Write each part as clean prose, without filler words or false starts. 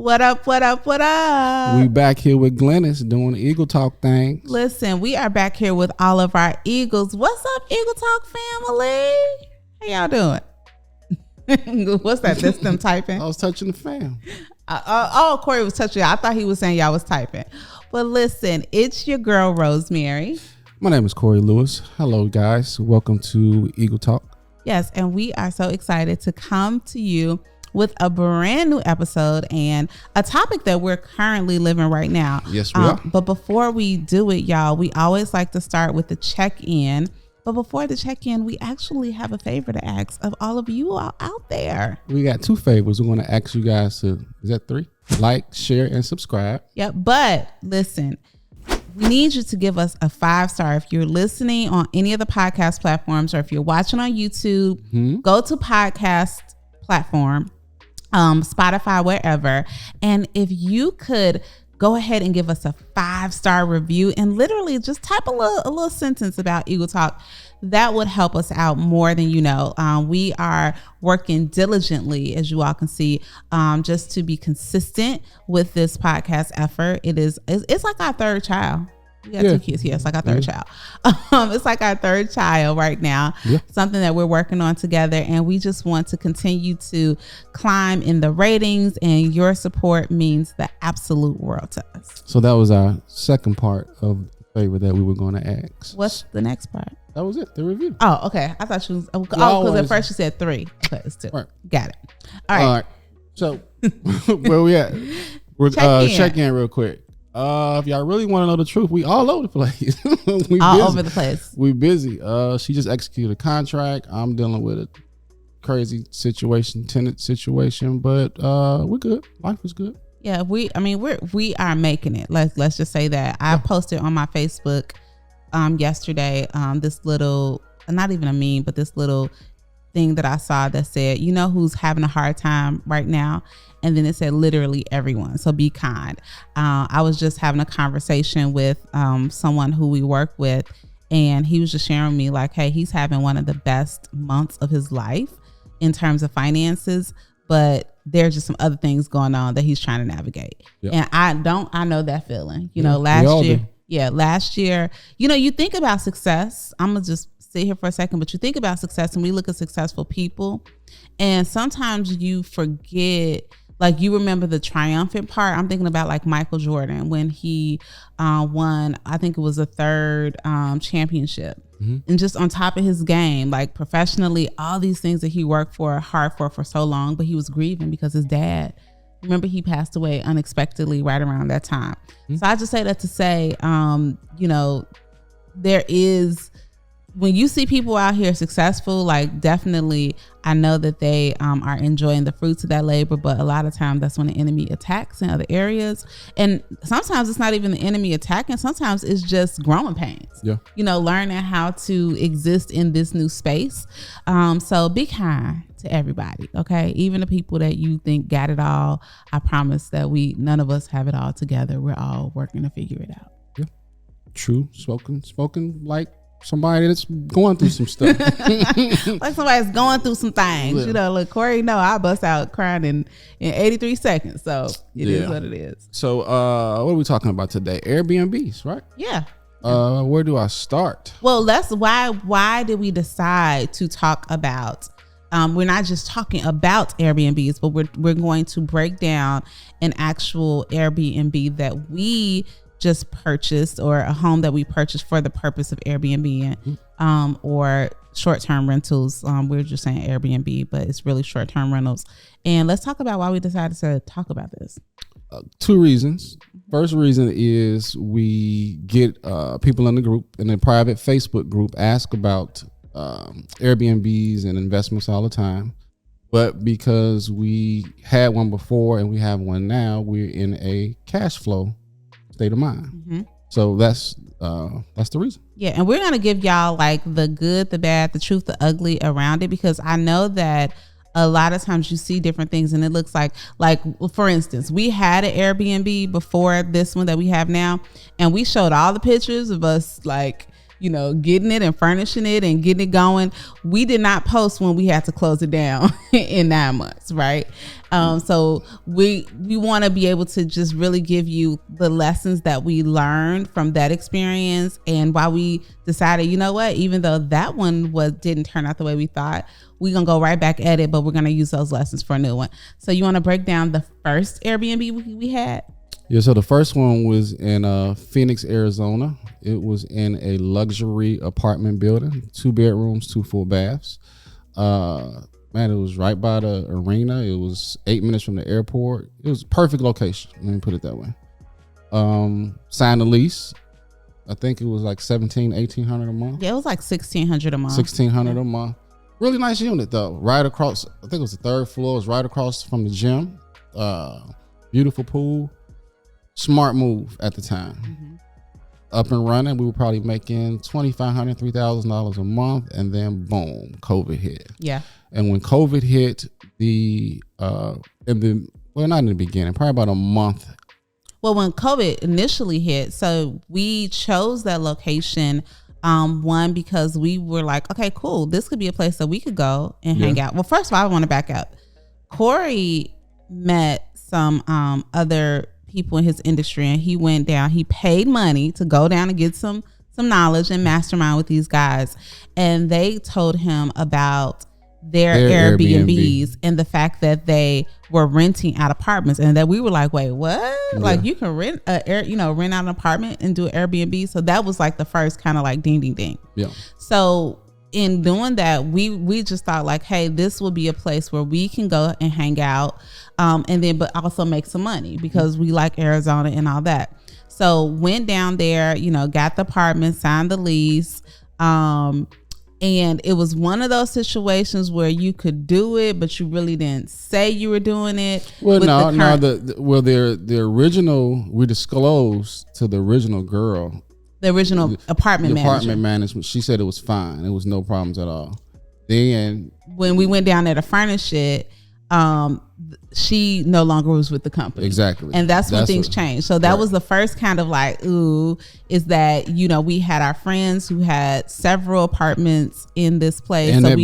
What up, what up, what up? We back here with Glennis doing the Eagle Talk things. Listen, we are back here with all of our Eagles. What's up, Eagle Talk family? How y'all doing? What's that? That's them typing? I was touching the fam. Corey was touching. I thought he was saying y'all was typing. But listen, it's your girl, Rosemary. My name is Corey Lewis. Hello, guys. Welcome to Eagle Talk. Yes, and we are so excited to come to you with a brand new episode and a topic that we're currently living right now. Yes, we are. But before we do it, y'all, we always like to start with the check-in. But before the check-in, we actually have a favor to ask of all of you out there. We got two favors. We want to ask you guys to, is that 3? Like, share, and subscribe. Yep. But listen, we need you to give us a 5-star. If you're listening on any of the podcast platforms or if you're watching on YouTube, go to podcast platform, Spotify, wherever. And if you could go ahead and give us a 5-star review and literally just type a little sentence about Eagle Talk, that would help us out more than you know. We are working diligently, as you all can see, just to be consistent with this podcast effort. It's like our third child. We got 2 kids here. It's like our third child. It's like our third child right now. Yeah. Something that we're working on together. And we just want to continue to climb in the ratings. And your support means the absolute world to us. So that was our second part of the favor that we were going to ask. What's the next part? That was it. The review. Oh, okay. I thought you was... because at first you said 3. Okay, it's 2. Right. Got it. All right. So where we at? We're check in real quick. If y'all really want to know the truth, we all over the place. Over the place. We busy. She just executed a contract. I'm dealing with a crazy situation, tenant situation, but we're good. Life is good. Yeah, we are making it. Let's just say that. I posted on my Facebook yesterday this little, not even a meme, but this little thing that I saw that said, you know who's having a hard time right now? And then it said literally everyone. So be kind. I was just having a conversation with someone who we work with, and he was just sharing me like, hey, he's having one of the best months of his life in terms of finances, but there's just some other things going on that he's trying to navigate. Yep. And I know that feeling. You know, last year, you know, you think about success. I'm gonna just sit here for a second, but you think about success and we look at successful people, and sometimes you forget. Like, you remember the triumphant part. I'm thinking about like Michael Jordan when he won, I think it was the 3rd championship. And just on top of his game, like professionally, all these things that he worked hard for so long, but he was grieving because his dad, remember, he passed away unexpectedly right around that time. So I just say that to say, you know, there is, when you see people out here successful, like definitely I know that they are enjoying the fruits of that labor, but a lot of times that's when the enemy attacks in other areas. And sometimes it's not even the enemy attacking. Sometimes it's just growing pains. Yeah. You know, learning how to exist in this new space. So be kind to everybody, okay? Even the people that you think got it all, I promise that none of us have it all together. We're all working to figure it out. Yeah. True. Spoken like somebody that's going through some stuff. Like somebody's going through some things. Yeah. You know, look, Corey, no, I bust out crying in 83 seconds. So it is what it is. So what are we talking about today? Airbnbs, right? Yeah. Where do I start? Well, that's why did we decide to talk about, we're not just talking about Airbnbs, but we're going to break down an actual Airbnb that we just purchased, or a home that we purchased for the purpose of Airbnb, or short-term rentals. We're just saying Airbnb, but it's really short-term rentals. And let's talk about why we decided to talk about this. 2 reasons. First reason is we get people in the private Facebook group ask about Airbnbs and investments all the time. But because we had one before and we have one now, we're in a cash flow state of mind. So that's the reason. Yeah, and we're gonna give y'all like the good, the bad, the truth, the ugly around it, because I know that a lot of times you see different things and it looks like for instance, we had an Airbnb before this one that we have now, and we showed all the pictures of us like getting it and furnishing it and getting it going. We did not post when we had to close it down in 9 months, right? So we want to be able to just really give you the lessons that we learned from that experience, and why we decided, even though that one didn't turn out the way we thought, we're gonna go right back at it, but we're gonna use those lessons for a new one. So you want to break down the first Airbnb we had? Yeah, so the first one was in Phoenix, Arizona. It was in a luxury apartment building, 2 bedrooms, 2 full baths. Man, it was right by the arena. It was 8 minutes from the airport. It was a perfect location. Let me put it that way. Signed a lease. I think it was like $1,700-$1,800 a month. Yeah, it was like $1,600 a month. $1,600 a month. Really nice unit though. Right across, I think it was the 3rd floor. It was right across from the gym. Beautiful pool. Smart move at the time. Mm-hmm. Up and running, we were probably making $2,500, $3,000 a month, and then boom, COVID hit. Yeah. And when COVID hit, not in the beginning, probably about a month. Well, when COVID initially hit, so we chose that location. One, because we were like, okay, cool, this could be a place that we could go and hang out. Well, first of all, I want to back up. Corey met some other people in his industry, and he went down. He paid money to go down and get some knowledge and mastermind with these guys, and they told him about their Airbnbs and the fact that they were renting out apartments, and that we were like, wait, what? Yeah. Like you can rent rent out an apartment and do an Airbnb. So that was like the first kind of like ding ding ding. Yeah. So in doing that, we just thought like, hey, this will be a place where we can go and hang out, but also make some money, because we like Arizona and all that. So went down there, got the apartment, signed the lease, and it was one of those situations where you could do it, but you really didn't say you were doing it. Well, the original, we disclosed to the original girl. The original apartment management. She said it was fine. It was no problems at all. Then when we went down there to furnish it, she no longer was with the company. Exactly. And that's when things changed. So that was the first kind of like, ooh, is that, we had our friends who had several apartments in this place. In the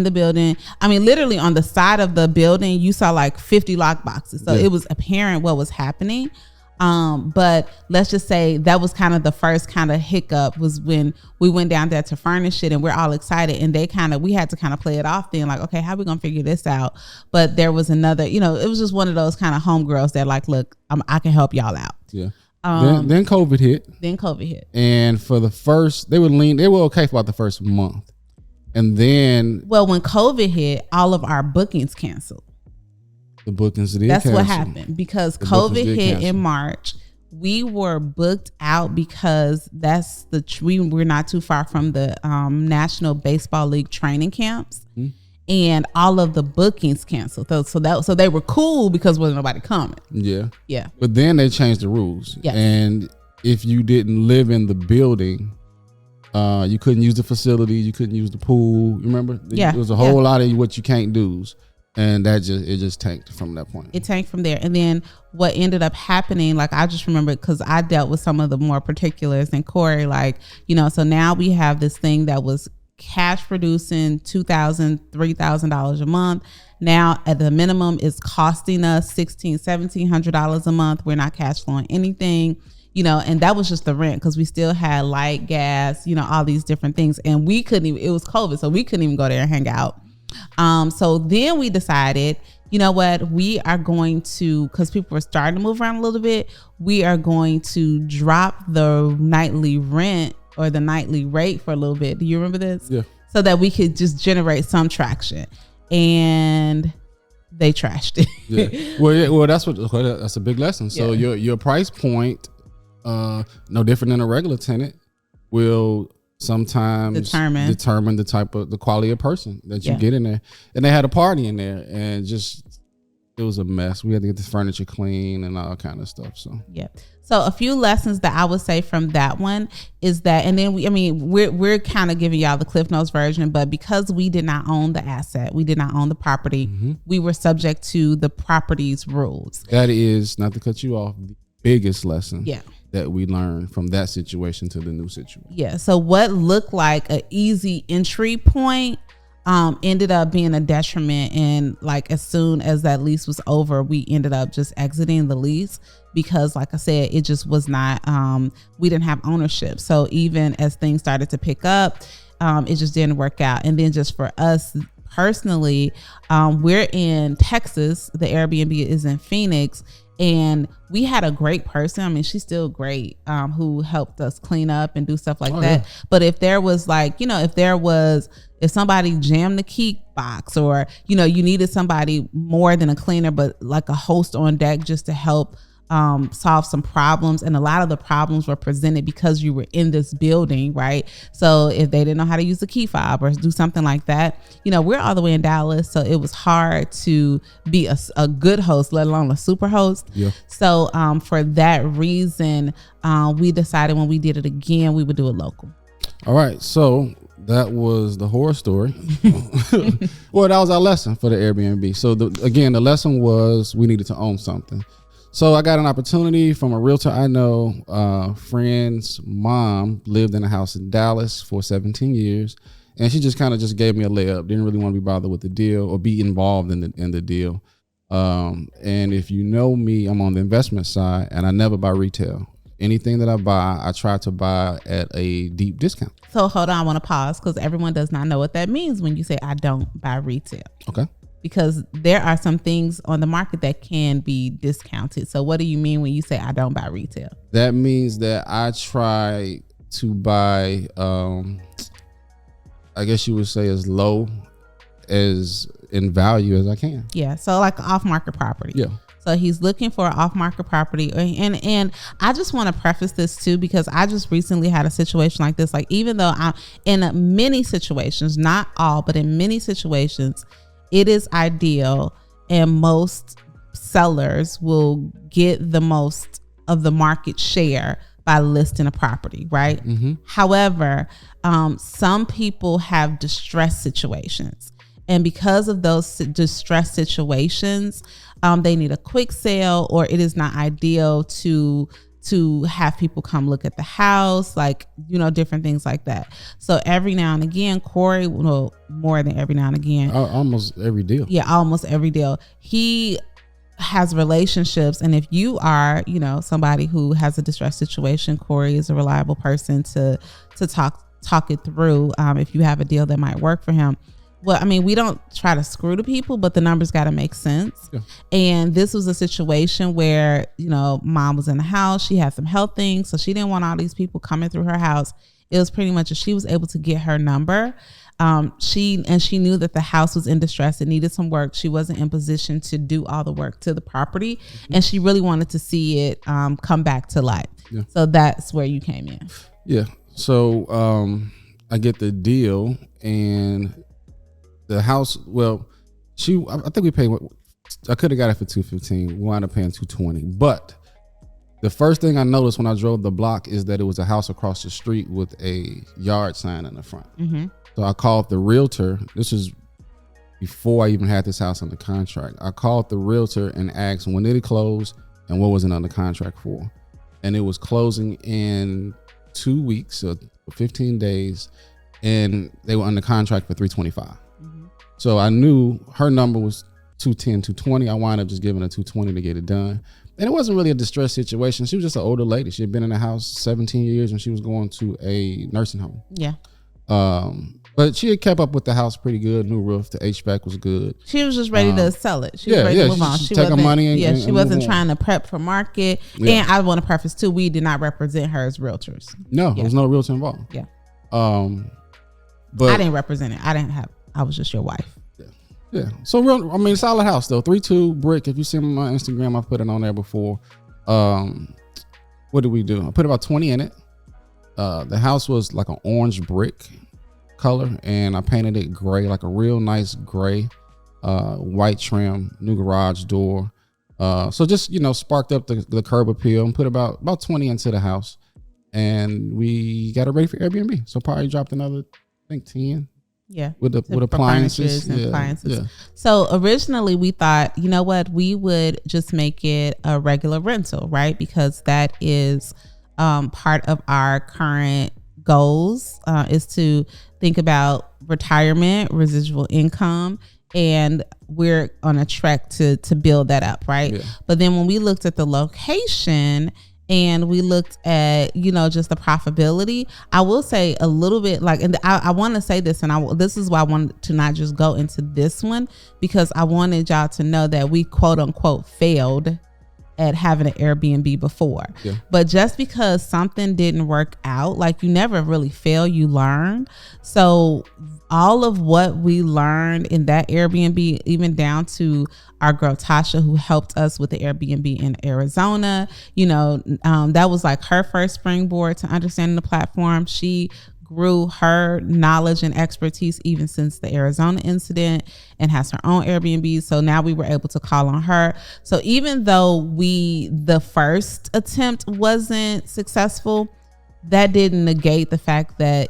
building. I mean, literally on the side of the building, you saw like 50 lock boxes. So it was apparent what was happening. But let's just say that was kind of the first kind of hiccup, was when we went down there to furnish it, and we're all excited, and we had to kind of play it off then, like, okay, how are we gonna figure this out? But there was another, it was just one of those kind of homegirls that like, look, I can help y'all out. Yeah. Then COVID hit. And for the first, they were okay for about the first month. And then, well, when COVID hit, all of our bookings canceled. The bookings did That's cancel. What happened, because COVID hit in March. We were booked out because we're not too far from the National Baseball League training camps, and all of the bookings canceled. So they were cool because wasn't nobody coming. Yeah. But then they changed the rules. Yes. And if you didn't live in the building, you couldn't use the facility, you couldn't use the pool. Remember? Yeah. There was a whole lot of what you can't do. And it just tanked from that point. It tanked from there. And then what ended up happening, like I just remember, because I dealt with some of the more particulars, and Corey, like, so now we have this thing that was cash producing $2,000, $3,000 a month. Now at the minimum is costing us $1,600-$1,700 a month. We're not cash flowing anything. And that was just the rent, because we still had light, gas, all these different things. And it was COVID, so we couldn't even go there and hang out. So then we decided, you know what, we are going to, because people were starting to move around a little bit, we are going to drop the nightly rent or the nightly rate for a little bit. Do you remember this? Yeah. So that we could just generate some traction. And they trashed it. Yeah. Well, that's a big lesson. So your price point, no different than a regular tenant, will sometimes determine the quality of person that you get in there. And they had a party in there, and it was a mess. We had to get the furniture clean and all kind of stuff. So a few lessons that I would say from that one is that, and then we're kind of giving y'all the Cliff Notes version, but because we did not own the asset, we did not own the property, we were subject to the property's rules. That is, not to cut you off, the biggest lesson. Yeah. that we learned from that situation to the new situation. Yeah. So what looked like an easy entry point ended up being a detriment. And like as soon as that lease was over, we ended up just exiting the lease because, like I said, it just was not, we didn't have ownership. So even as things started to pick up, it just didn't work out. And then just for us personally, we're in Texas. The Airbnb is in Phoenix. And we had a great person. I mean, she's still great, who helped us clean up and do stuff like that. Yeah. But if there was like, you know, if somebody jammed the key box, or, you know, you needed somebody more than a cleaner, but like a host on deck just to help solve some problems. And a lot of the problems were presented because you were in this building, right? So if they didn't know how to use the key fob or do something like that, you know, we're all the way in Dallas, so it was hard to be a good host, let alone a super host. Yeah. So for that reason, we decided when we did it again, we would do it local. All right. So that was the horror story. Well, that was our lesson for the Airbnb. So again, the lesson was we needed to own something. So I got an opportunity from a realtor I know. Friend's mom lived in a house in Dallas for 17 years, and she just kind of just gave me a layup. Didn't really want to be bothered with the deal or be involved in the deal. And if you know me, I'm on the investment side, and I never buy retail. Anything that I buy, I try to buy at a deep discount. So hold on, I want to pause because everyone does not know what that means when you say I don't buy retail. Okay. Because there are some things on the market that can be discounted. So what do you mean when you say I don't buy retail? That means that I try to buy, I guess you would say as low as in value as I can. Yeah. So like off-market property. Yeah. So he's looking for an off-market property. And I just want to preface this too, because I just recently had a situation like this. Like, even though I'm in many situations, not all, but in many situations, it is ideal and most sellers will get the most of the market share by listing a property, right? Mm-hmm. However, some people have distress situations. And because of those distress situations, they need a quick sale, or it is not ideal to have people come look at the house, like, you know, different things like that. So every now and again, Corey, well, more than every now and again. Almost every deal. Yeah, almost every deal. He has relationships. And if you are, you know, somebody who has a distressed situation, Corey is a reliable person to talk it through. If you have a deal that might work for him. Well, I mean, we don't try to screw the people, but the numbers got to make sense. Yeah. And this was a situation where, you know, mom was in the house. She had some health things, so she didn't want all these people coming through her house. It was pretty much, if she was able to get her number, she knew that the house was in distress. It needed some work. She wasn't in position to do all the work to the property, mm-hmm. and she really wanted to see it come back to life. Yeah. So that's where you came in. Yeah. So I get the deal, and the house, well, I think we paid, I could have got it for $215. We wound up paying $220. But the first thing I noticed when I drove the block is that it was a house across the street with a yard sign in the front. Mm-hmm. So I called the realtor. This is before I even had this house under contract. I called the realtor and asked when did it close and what was it under contract for. And it was closing in 2 weeks, or 15 days, and they were under contract for $325. So I knew her number was 210, 220. I wound up just giving her 220 to get it done. And it wasn't really a distress situation. She was just an older lady. She had been in the house 17 years and she was going to a nursing home. Yeah. But she had kept up with the house pretty good. New roof, the HVAC was good. She was just ready to sell it. She was ready to move on. She take her money and she wasn't trying to prep for market. Yeah. And I want to preface too, we did not represent her as realtors. No, there was no realtor involved. Yeah. But I didn't represent it. I was just your wife. Yeah. So solid house though. 3-2 brick. If you see my Instagram, I've put it on there before. What did we do? I put about 20 in it. The house was like an orange brick color, and I painted it gray, like a real nice gray, white trim, new garage door. So just, you know, sparked up the curb appeal and put about 20 into the house, and we got it ready for Airbnb. So probably dropped another, I think 10. Yeah. With appliances. Yeah. So originally we thought, you know what, we would just make it a regular rental, right? Because that is part of our current goals is to think about retirement, residual income, and we're on a track to build that up, right? Yeah. But then when we looked at the location and we looked at, just the profitability, I will say a little bit and I want to say this, and this is why I wanted to not just go into this one, because I wanted y'all to know that we quote unquote failed at having an Airbnb before. Yeah. But just because something didn't work out, you never really fail, you learn. So all of what we learned in that Airbnb, even down to our girl Tasha, who helped us with the Airbnb in Arizona, that was her first springboard to understanding the platform. She grew her knowledge and expertise even since the Arizona incident and has her own Airbnb. So now we were able to call on her. So even though the first attempt wasn't successful, that didn't negate the fact that,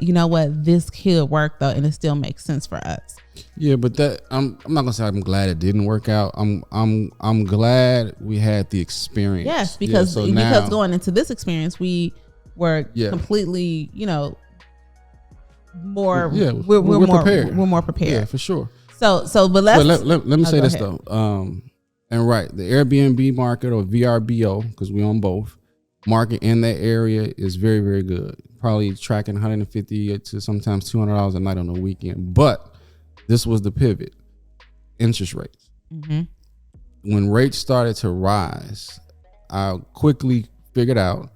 this could work though, and it still makes sense for us. Yeah, but that I'm not gonna say I'm glad it didn't work out. I'm glad we had the experience. Yes, because because going into this experience, we were completely, we're more prepared. We're more prepared. Yeah, for sure. So but let me say this though. And right, the Airbnb market, or VRBO, because we own both, market in that area is very, very good. Probably tracking $150 to sometimes $200 a night on the weekend. But this was the pivot: interest rates. Mm-hmm. When rates started to rise, I quickly figured out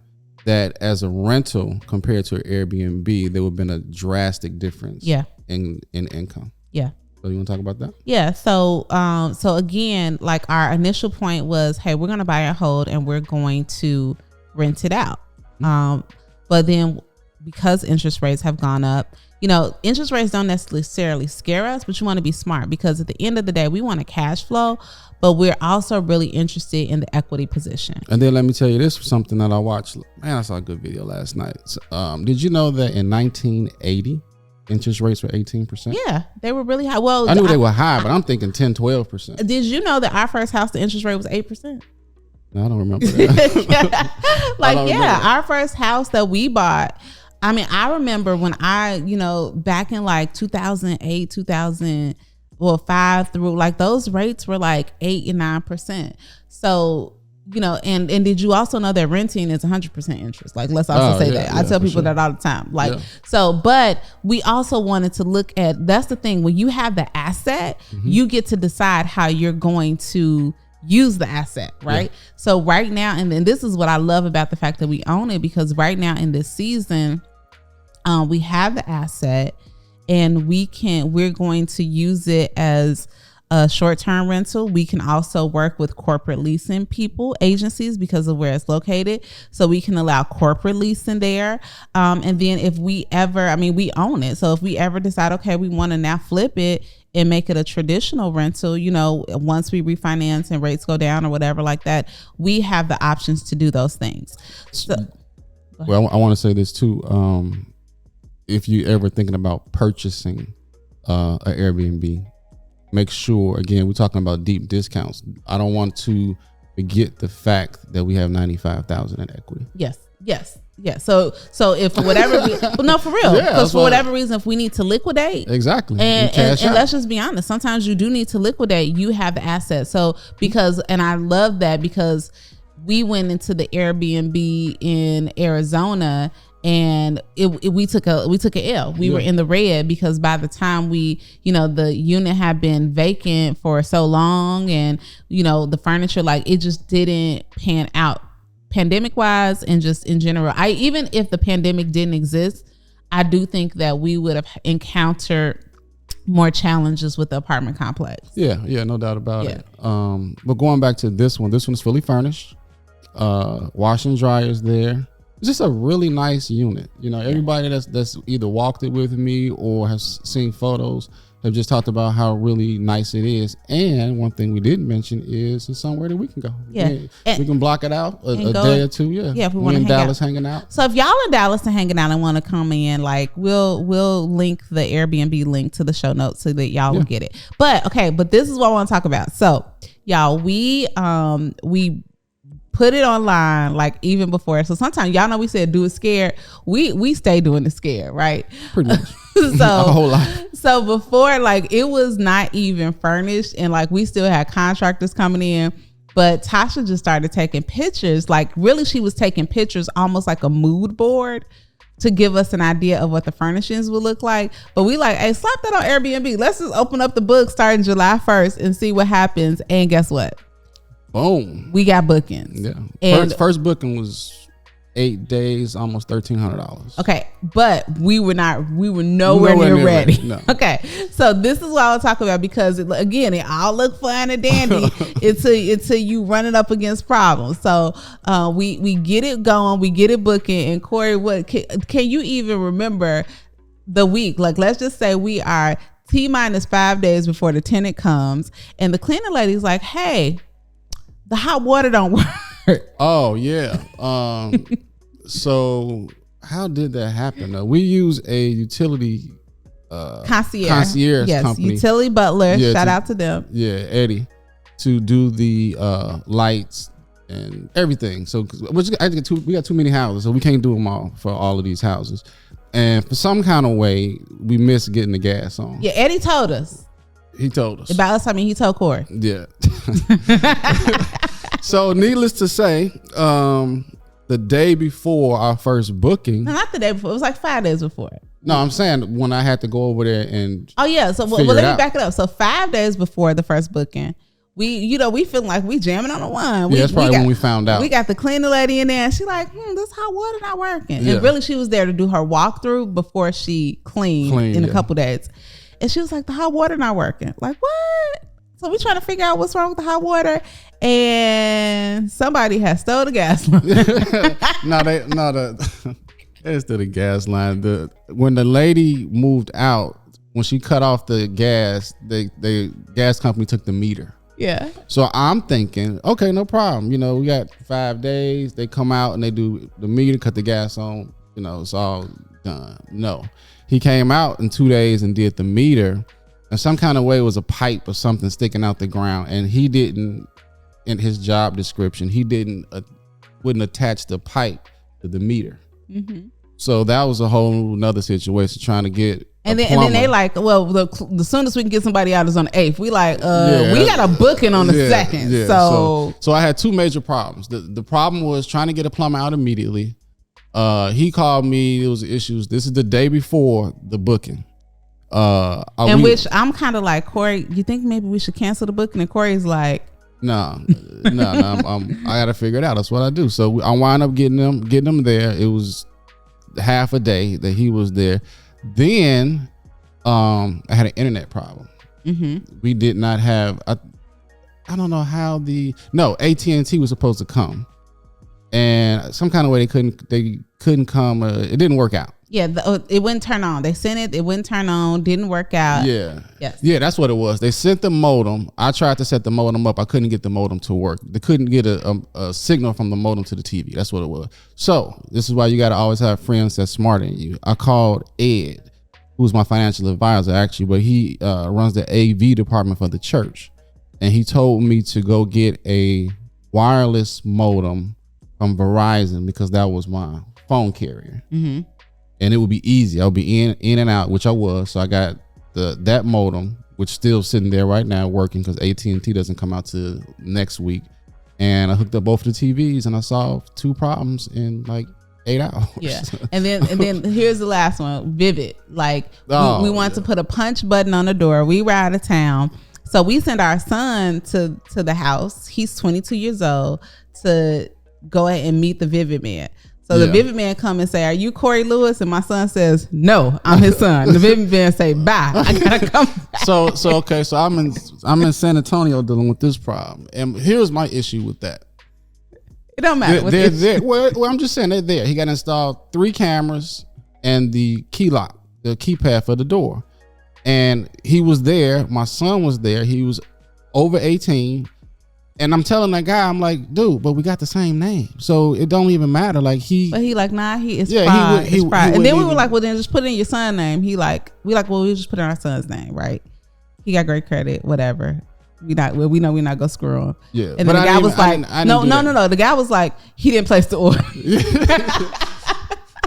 that as a rental compared to an Airbnb, there would have been a drastic difference in income. Yeah. So you want to talk about that? Yeah. So again, our initial point was, hey, we're going to buy and hold and we're going to rent it out. But then because interest rates have gone up, interest rates don't necessarily scare us, but you want to be smart, because at the end of the day, we want a cash flow, but we're also really interested in the equity position. And then let me tell you this, something that I watched. Man, I saw a good video last night. Did you know that in 1980, interest rates were 18%? Yeah, they were really high. Well, I knew they were high, but I'm thinking 10, 12%. Did you know that our first house, the interest rate was 8%? No, I don't remember that. Our first house that we bought, I remember when back in 2008, 2005 through, those rates were 8 and 9%. So, and did you also know that renting is 100% interest? Let's also say that. I tell people that all the time. So, but we also wanted to look at, that's the thing, when you have the asset, you get to decide how you're going to use the asset, right? Yeah. So right now, and then this is what I love about the fact that we own it, because right now in this season, we have the asset and we're going to use it as a short-term rental. We can also work with corporate leasing agencies because of where it's located. So we can allow corporate leasing there. And then if we ever, we own it. So if we ever decide, okay, we want to now flip it and make it a traditional rental, once we refinance and rates go down or whatever like that, we have the options to do those things. So, well, I want to say this too. If you ever thinking about purchasing an Airbnb, make sure, again, we're talking about deep discounts. I don't want to forget the fact that we have $95,000 in equity. Yes. So if for whatever reason, no, for real, because for whatever reason, if we need to liquidate, exactly, and let's just be honest, sometimes you do need to liquidate. You have the asset, so and I love that, because we went into the Airbnb in Arizona. And we took a L. We were in the red, because by the time the unit had been vacant for so long, and the furniture, it just didn't pan out, pandemic wise, and just in general. Even if the pandemic didn't exist, I do think that we would have encountered more challenges with the apartment complex. Yeah, no doubt about it. But going back to this one's fully furnished. Wash and dryer is there. It's just a really nice unit. Everybody that's either walked it with me or has seen photos have just talked about how really nice it is. And one thing we didn't mention is it's somewhere that we can go. Yeah. We can block it out a day or two. Yeah. Yeah. If we want to in Dallas hanging out. So if y'all in Dallas and hanging out and want to come in, we'll link the Airbnb link to the show notes so that y'all will get it. But this is what I want to talk about. So y'all, we put it online like even before. So sometimes y'all know we said do it scared. We stay doing it scared, right? Pretty much. So a whole lot. So before, like, it was not even furnished, and like we still had contractors coming in. But Tasha just started taking pictures. Like, really, she was taking pictures almost like a mood board to give us an idea of what the furnishings would look like. But we like, hey, slap that on Airbnb. Let's just open up the book starting July 1st and see what happens. And guess what? Boom. We got bookings. Yeah. And first booking was 8 days, almost $1,300. Okay, but we were nowhere near ready. No. Okay, so this is what I was talking about, because again, it all looked fun and dandy until you run it up against problems. So we get it going, we get it booking, and Corey, what can you even remember the week? Like, let's just say we are T-minus 5 days before the tenant comes, and the cleaning lady's like, "Hey, the hot water don't work." Oh yeah. So how did that happen? We use a utility concierge yes, company. Utility Butler. Yeah, shout out to them. Yeah, Eddie, to do the lights and everything. So we got too many houses, so we can't do them all for all of these houses. And for some kind of way, we missed getting the gas on. Yeah, Eddie told us. He told us about us. I mean, he told Corey. Yeah. So needless to say, the day before our first booking. No, not the day before. It was like 5 days before. No, I'm saying when I had to go over there and. Oh yeah. So let me back it up. So 5 days before the first booking, we feel like we jamming on the one. That's probably when we found out. We got the cleaning lady in there, and she like, this hot water not working. Yeah. And really, she was there to do her walkthrough before she cleaned in a couple days. And she was like, the hot water not working. Like, what? So we trying to figure out what's wrong with the hot water, and somebody has stole the gas line. It's to the gas line. When the lady moved out, when she cut off the gas, the gas company took the meter. Yeah. So I'm thinking, okay, no problem. We got 5 days. They come out and they do the meter, cut the gas on. It's all done. No, he came out in 2 days and did the meter. And some kind of way it was a pipe or something sticking out the ground, and he didn't, in his job description, wouldn't attach the pipe to the meter. Mm-hmm. So that was a whole nother situation trying to get. And then they like, well, the soonest we can get somebody out is on the 8th. We like, we got a booking on the 2nd. Yeah. So I had two major problems. The problem was trying to get a plumber out immediately. He called me. There was issues. This is the day before the booking. Which I'm kind of like, Corey, you think maybe we should cancel the booking? And Corey's like, no, I gotta figure it out. That's what I do. So I wound up getting them there. It was half a day that he was there. Then I had an internet problem. Mm-hmm. We did not have. I don't know how AT&T was supposed to come, and some kind of way they couldn't come. It didn't work out. Yeah, it wouldn't turn on. They sent it wouldn't turn on, didn't work out. Yeah. Yes. Yeah, that's what it was. They sent the modem. I tried to set the modem up. I couldn't get the modem to work. They couldn't get a signal from the modem to the TV. That's what it was. So this is why you got to always have friends that's smarter than you. I called Ed, who's my financial advisor actually, but he runs the AV department for the church. And he told me to go get a wireless modem from Verizon because that was my phone carrier. Mm-hmm. And it would be easy. I'll be in and out, which I was. So I got that modem, which still sitting there right now working because AT&T doesn't come out to next week. And I hooked up both of the TVs and I solved two problems in like 8 hours. Yeah. And then here's the last one, Vivid. Like we wanted to put a punch button on the door. We were out of town. So we sent our son to the house. He's 22 years old to go ahead and meet the Vivid man. So the Vivid man come and say, "Are you Corey Lewis?" And my son says, "No, I'm his son." The Vivid man say, "Bye, I gotta come back." So I'm in San Antonio dealing with this problem, and here's my issue with that. It don't matter. They're there. Well, I'm just saying they're there. He got installed 3 cameras and the key lock, the keypad for the door, and he was there. My son was there. He was over 18. And I'm telling that guy, I'm like, dude, but we got the same name, so it don't even matter. Like but he like, nah, he is pride. He pride. And then we were like, well, then just put in your son's name. We just put in our son's name, right? He got great credit, whatever. we know we're not gonna screw him. Yeah. And then the guy was like, no. The guy was like, he didn't place the order.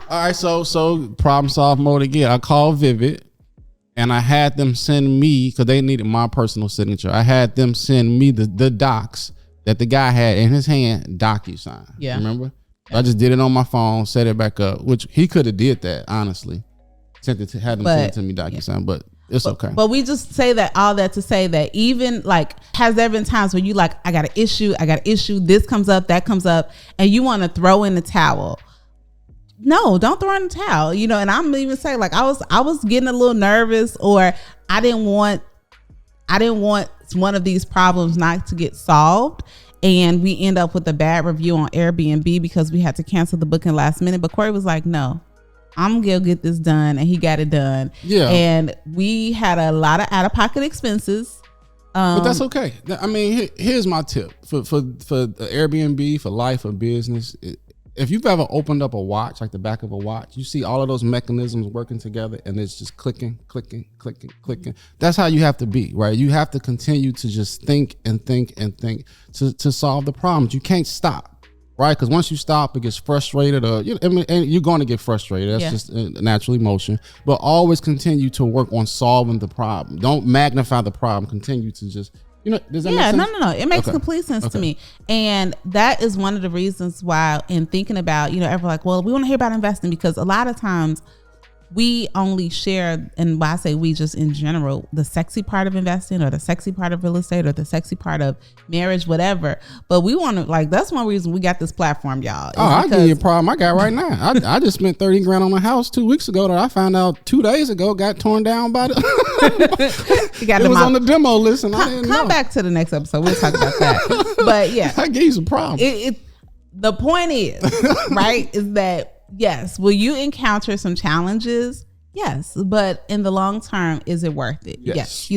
All right, so problem solve mode again. I called Vivid and I had them send me, because they needed my personal signature. I had them send me the docs that the guy had in his hand, DocuSign. Yeah. Remember? Yeah. I just did it on my phone, set it back up, which he could have did that, honestly. Had them send it to me DocuSign, but it's okay. But we just say that, all that to say that even like, has there been times where you like, I got an issue, this comes up, that comes up, and you want to throw in the towel? No, don't throw in the towel. You know, and I'm even saying like, I was getting a little nervous, or I didn't want one of these problems not to get solved, and we end up with a bad review on Airbnb because we had to cancel the booking last minute. But Corey was like, no, I'm gonna get this done, and he got it done. Yeah. And we had a lot of out-of-pocket expenses. But that's okay. I mean, here's my tip for Airbnb, for life or business. If you've ever opened up a watch, like the back of a watch, you see all of those mechanisms working together, and it's just clicking. That's how you have to be, right? You have to continue to just think to solve the problems. You can't stop, right? Because once you stop, it gets frustrated, or and you're going to get frustrated. That's just a natural emotion. But always continue to work on solving the problem. Don't magnify the problem. Continue to just. Does that make sense? No. It makes complete sense to me. And that is one of the reasons why, in thinking about, everyone's like, well, we want to hear about investing, because a lot of times we only share, and why I say we, just in general, the sexy part of investing, or the sexy part of real estate, or the sexy part of marriage, whatever. But we want to, like, that's one reason we got this platform, y'all. I'll give you a problem I got right now. I just spent $30,000 on a house 2 weeks ago that I found out 2 days ago got torn down by the it was on the demo list, and I didn't know. Come back to the next episode, we'll talk about that. But yeah, I gave you some problems. The point is, right, is that yes, will you encounter some challenges? Yes, but in the long term, is it worth it? Yes.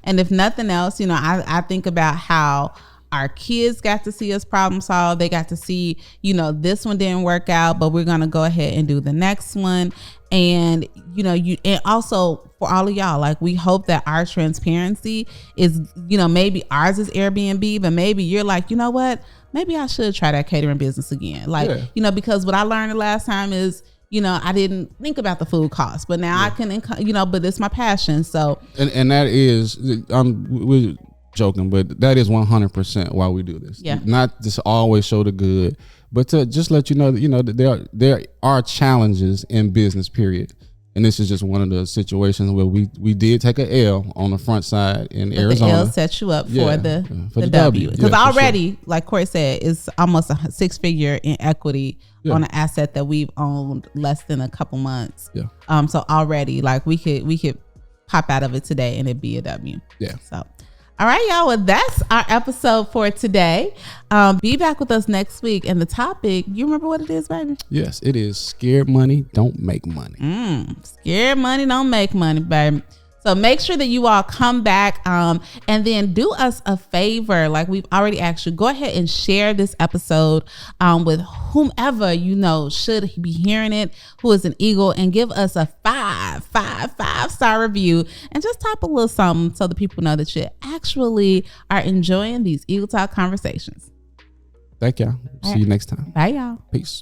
And if nothing else, I think about how our kids got to see us problem solve. They got to see, this one didn't work out, but we're going to go ahead and do the next one. And, and also for all of y'all, like, we hope that our transparency is, maybe ours is Airbnb, but maybe you're like, you know what? Maybe I should try that catering business again. Like, because what I learned the last time is, I didn't think about the food costs, but now I can, but it's my passion. So, and that is, we're joking, but that is 100% why we do this. Yeah. Not just always show the good, but to just let you know that, there are challenges in business, period. And this is just one of the situations where we did take an L on the front side in Arizona. The L set you up for the W. Because already, like Corey said, it's almost a 6-figure in equity on an asset that we've owned less than a couple months. Yeah. So already, like, we could pop out of it today and it'd be a W. Yeah. So. All right, y'all. Well, that's our episode for today. Be back with us next week. And the topic, you remember what it is, baby? Yes, it is scared money don't make money. Scared money don't make money, baby. So make sure that you all come back and then do us a favor. Like we've already asked you, go ahead and share this episode with whomever should be hearing it, who is an Eagle, and give us a 5-star review and just type a little something so the people know that you actually are enjoying these Eagle Talk conversations. Thank y'all. See you next time. Bye, y'all. Peace.